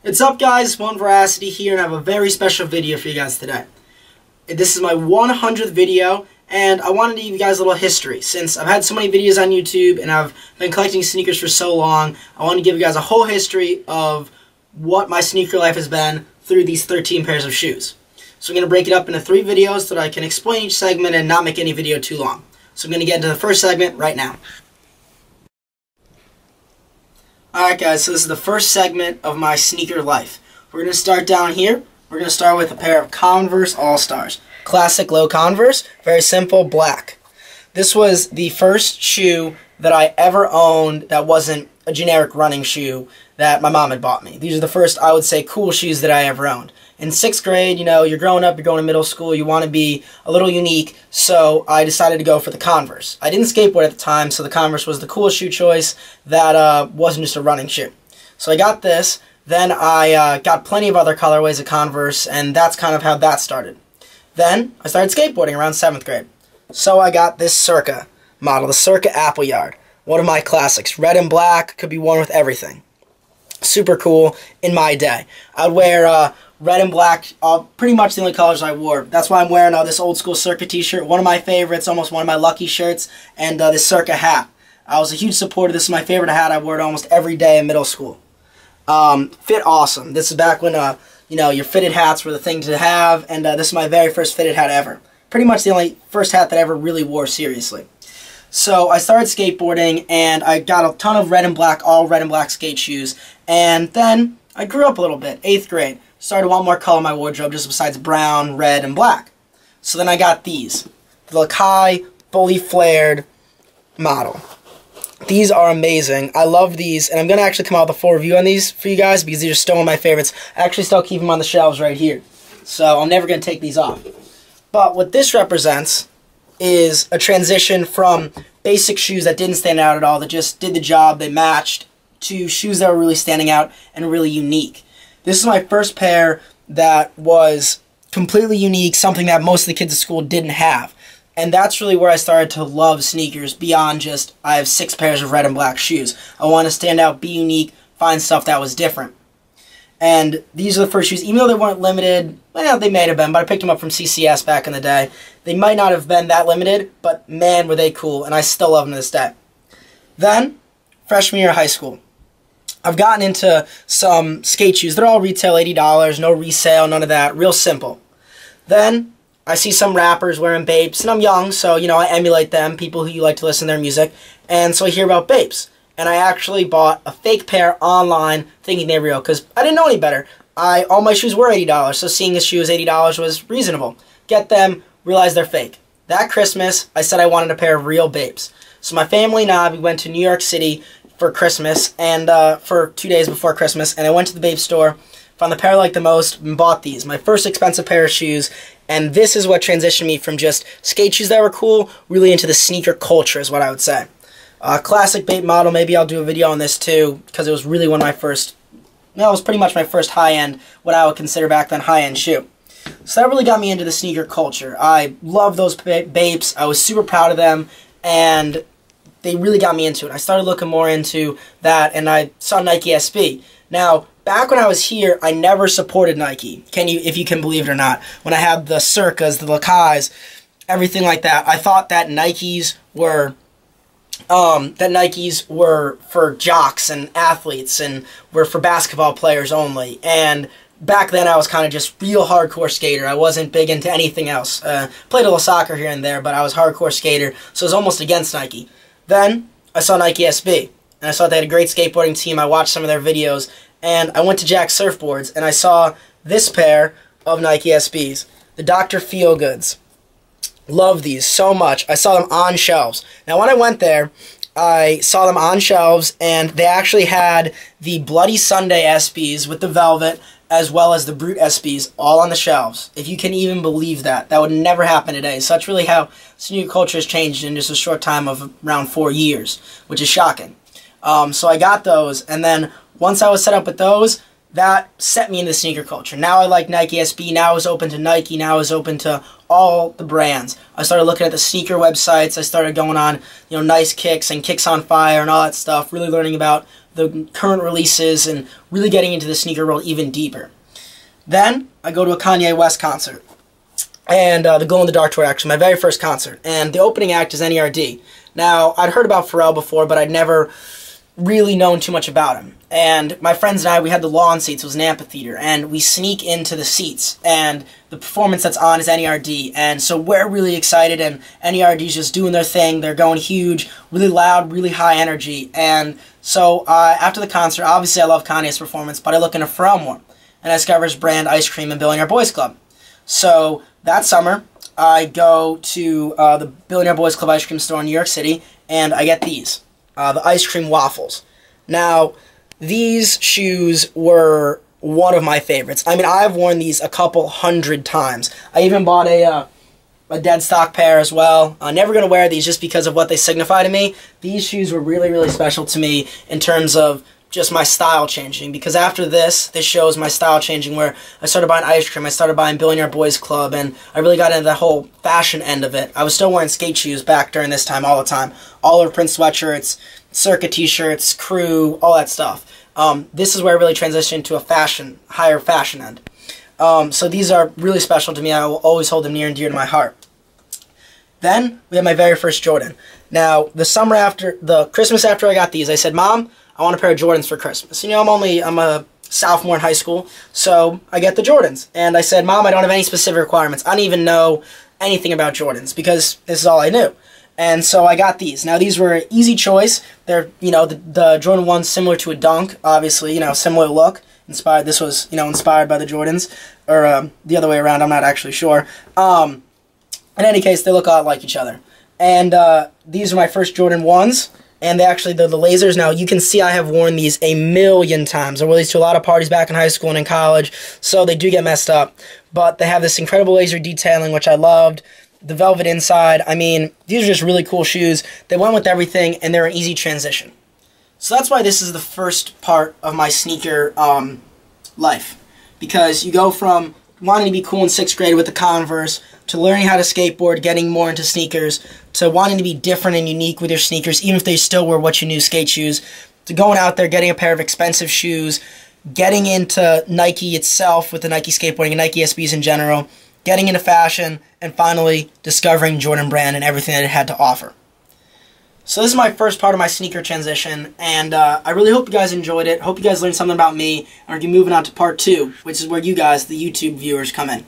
What's up, guys? OneVeracity here, and I have a very special video for you guys today. This is my 100th video, and I wanted to give you guys a little history. Since I've had so many videos on YouTube, and I've been collecting sneakers for so long, I want to give you guys a whole history of what my sneaker life has been through these 13 pairs of shoes. So I'm going to break it up into 3 videos so that I can explain each segment and not make any video too long. So I'm going to get into the first segment right now. Alright guys, so this is the first segment of my sneaker life. We're going to start down here. We're going to start with a pair of Converse All-Stars. Classic low Converse, very simple, black. This was the first shoe that I ever owned that wasn't a generic running shoe that my mom had bought me. These are the first, I would say, cool shoes that I ever owned. In 6th grade, you know, you're growing up, you're going to middle school, you want to be a little unique, so I decided to go for the Converse. I didn't skateboard at the time, so the Converse was the coolest shoe choice that wasn't just a running shoe. So I got this, then I got plenty of other colorways of Converse, and that's kind of how that started. Then I started skateboarding around 7th grade. So I got this Circa model, the Circa Appleyard. One of my classics. Red and black, could be worn with everything. Super cool in my day. I'd wear red and black, pretty much the only colors I wore. That's why I'm wearing this old school Circa t-shirt, one of my favorites, almost one of my lucky shirts, and this Circa hat. I was a huge supporter. This is my favorite hat. I wore it almost every day in middle school. Fit awesome. This is back when, you know, your fitted hats were the thing to have, and this is my very first fitted hat ever. Pretty much the only first hat that I ever really wore seriously. So I started skateboarding, and I got a ton of red and black, all red and black skate shoes. And then I grew up a little bit, 8th grade. Started to want more color in my wardrobe, just besides brown, red, and black. So then I got these, the Lakai fully flared model. These are amazing. I love these, and I'm going to actually come out with a full review on these for you guys because these are still one of my favorites. I actually still keep them on the shelves right here. So I'm never going to take these off. But what this represents is a transition from basic shoes that didn't stand out at all, that just did the job, they matched, to shoes that were really standing out and really unique. This is my first pair that was completely unique, something that most of the kids at school didn't have. And that's really where I started to love sneakers beyond just, I have 6 pairs of red and black shoes. I want to stand out, be unique, find stuff that was different. And these are the first shoes, even though they weren't limited, well, they may have been, but I picked them up from CCS back in the day. They might not have been that limited, but man, were they cool, and I still love them to this day. Then, freshman year of high school. I've gotten into some skate shoes. They're all retail $80, no resale, none of that, real simple. Then, I see some rappers wearing Bapes, and I'm young, so, you know, I emulate them, people who like to listen to their music, and so I hear about Bapes. And I actually bought a fake pair online thinking they were real because I didn't know any better. All my shoes were $80, so seeing a shoe as $80 was reasonable. Get them, realize they're fake. That Christmas, I said I wanted a pair of real Bapes. So my family and I, we went to New York City for Christmas, and for 2 days before Christmas, and I went to the Bape store, found the pair I liked the most, and bought these. My first expensive pair of shoes, and this is what transitioned me from just skate shoes that were cool, really into the sneaker culture is what I would say. Classic Bape model, maybe I'll do a video on this too, because it was really one of my first, no, it was pretty much my first high-end, what I would consider back then high-end shoe. So that really got me into the sneaker culture. I love those Bapes, I was super proud of them, and they really got me into it. I started looking more into that, and I saw Nike SB. Now, back when I was here, I never supported Nike, if you can believe it or not. When I had the Circas, the Lakais, everything like that, I thought that Nikes were for jocks and athletes and were for basketball players only. And back then I was kind of just real hardcore skater. I wasn't big into anything else. Played a little soccer here and there, but I was hardcore skater, so I was almost against Nike. Then I saw Nike SB, and I saw they had a great skateboarding team. I watched some of their videos, and I went to Jack's Surfboards, and I saw this pair of Nike SBs, the Dr. Feelgoods. Love these so much. I saw them on shelves. Now, when I went there, I saw them on shelves, and they actually had the Bloody Sunday SBs with the velvet, as well as the Brute SBs, all on the shelves. If you can even believe that. That would never happen today. So that's really how sneaker culture has changed in just a short time of around 4 years, which is shocking. So I got those, and then once I was set up with those, that set me into sneaker culture. Now I like Nike SB. Now I was open to Nike. Now I was open to all the brands. I started looking at the sneaker websites. I started going on, you know, Nice Kicks and Kicks on Fire and all that stuff, really learning about the current releases and really getting into the sneaker world even deeper. Then I go to a Kanye West concert, and the Glow in the Dark tour, actually, my very first concert, and the opening act is NERD. Now, I'd heard about Pharrell before, but I'd never really known too much about him. And my friends and I, we had the lawn seats. It was an amphitheater, and we sneak into the seats, and the performance that's on is NERD, and so we're really excited, and NERD's just doing their thing. They're going huge, really loud, really high energy. And so after the concert, obviously I love Kanye's performance, but I look into Pharrell more, and I discover his brand Ice Cream and Billionaire Boys Club. So that summer, I go to the Billionaire Boys Club ice cream store in New York City, and I get these, the ice cream waffles. Now, these shoes were one of my favorites. I mean, I've worn these a couple hundred times. I even bought a dead stock pair as well. I'm never going to wear these just because of what they signify to me. These shoes were really, really special to me in terms of just my style changing, because after this shows my style changing, where I started buying ice cream, I started buying Billionaire Boys Club, and I really got into the whole fashion end of it. I was still wearing skate shoes back during this time all the time. All over print sweatshirts, Circa t-shirts, crew, all that stuff. This is where I really transitioned to a higher fashion end. So these are really special to me. I will always hold them near and dear to my heart. Then we have my very first Jordan. Now, the Christmas after I got these, I said, Mom, I want a pair of Jordans for Christmas. You know, I'm a sophomore in high school, so I get the Jordans. And I said, Mom, I don't have any specific requirements. I don't even know anything about Jordans, because this is all I knew. And so I got these. Now, these were an easy choice. They're, the Jordan 1's similar to a Dunk, obviously, similar look. This was, inspired by the Jordans, or the other way around, I'm not actually sure. In any case, they look a lot like each other. And these are my first Jordan 1s. And they're the lasers. Now, you can see I have worn these a million times. I wore these to a lot of parties back in high school and in college, so they do get messed up. But they have this incredible laser detailing, which I loved. The velvet inside. I mean, these are just really cool shoes. They went with everything, and they're an easy transition. So that's why this is the first part of my sneaker life. Because you go from wanting to be cool in 6th grade with the Converse, to learning how to skateboard, getting more into sneakers, to wanting to be different and unique with your sneakers, even if they still were what you knew skate shoes, to going out there, getting a pair of expensive shoes, getting into Nike itself with the Nike skateboarding and Nike SBs in general, getting into fashion, and finally discovering Jordan Brand and everything that it had to offer. So this is my first part of my sneaker transition, and I really hope you guys enjoyed it. Hope you guys learned something about me, and we're moving on to part 2, which is where you guys, the YouTube viewers, come in.